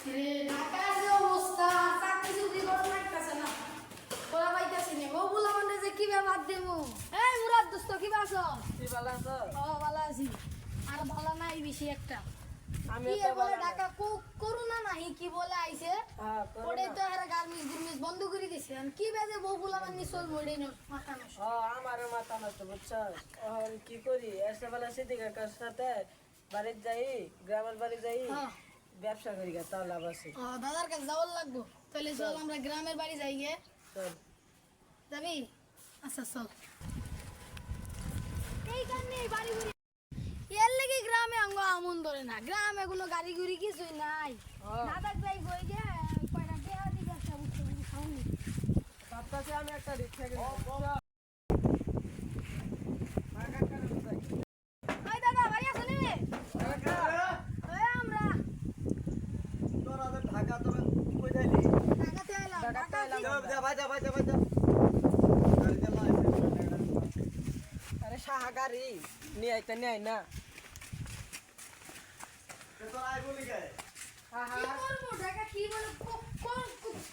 রে ঢাকার যে অবস্থা চাকরি চুকরি করো লাগতেছে না ওরা পাইতেছি না ও বলা মানে যে কি ব্যাপার দেবো এই মুরাদ দোস্ত কি বাসো কি ভালো আছো? ও ভালো আছি আর ভালো নাই বেশি একটা আমি কি তো এ বলে ভালো ঢাকা করোনা নাই কি বলে আইছে হ্যাঁ ওটাই তো আর গার্মেন্টস গুর্মেন্টস বন্ধ করে দিছে আর কি বেজে বউ বলা মানে চলবো এটাই মাথা নষ্ট আমারও মাথা নষ্ট বুঝছো এখন কি করি এসে বেলা সিদ্দিকের কাছ সাথে বাড়ির যাই গ্রামের বাড়ি যাই হ্যাঁ ব্যবসা করি গা তাও লাভ আছে ও দাদার কাছে যাওয়ার লাগবো তাহলে চল আমরা গ্রামের বাড়ি যাই গে চল যাবি আচ্ছা চল এইখানে বাড়ি ঘুরি এর লেগে গ্রামে আঙ্গ আমন ধরে না গ্রামে কোনো গাড়ি গুড়ি কিছুই নাই না থাকলে কই যে কয়টা টেহা দিকে একটা বুঝতে বুঝি খাওনি ভাবতেছি আমি একটা রিক্সা কিনবো ওই দাদা বাড়ি আসো নি ওই আমরা ঢাকাতে এলাম ঢাকাতে ঢাকা এলাম। আরে সাহা গাড়ি নিয়ে আইতে নিয়ে আই না কি করবো ঢাকা কি বলে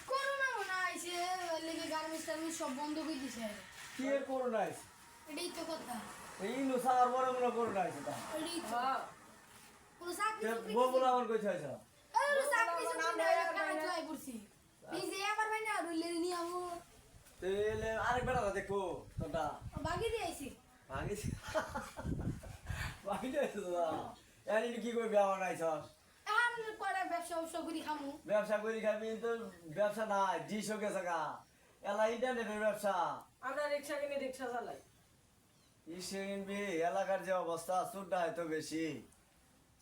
করোনা মনে আইছে এর লেগে গার্মেন্টস টার্মেন্টস সব বন্ধ করে দিছে এটাই তো কথা এটাই তো কোনো চাকরি চুকরি এই চাকরি চুকরি নাই কাজ লাই পড়ছি এই যে আবার ভাই না রুলে নি আমু আরেক বেটা দেখো তোটা বাগি দিয়ে আইছি বাকি যাইছো দাদা এর কি করবি আমার নাইছস এখন পরে ব্যবসা ব্যবসা করি খামু ব্যবসা করি খাবি তো ব্যবসা নাই ডিশ গেছে গা এলা ইন্টারনেটের ব্যবসা আমরা রিক্সা কিনে রিক্সা চালাই ইসিনবি এলাকার যে অবস্থা সুরটা হয়তো বেশি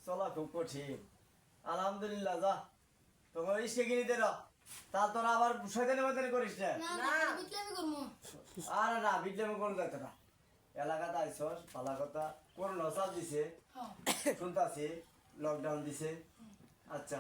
চলা খুব কঠিন আলহামদুলিল্লাহ যা তোমার ইসকে কিনে দে তার তোরা আবার শয়তানি মতানি করিস না না না বিটলে আমি করমু আরে না বিটলেমে কোন যাইতো না এলাকাতে আইসস ভালো কথা করোনা চাপ দিছে হ্যাঁ শুনতাছি লকডাউন দিছে আচ্ছা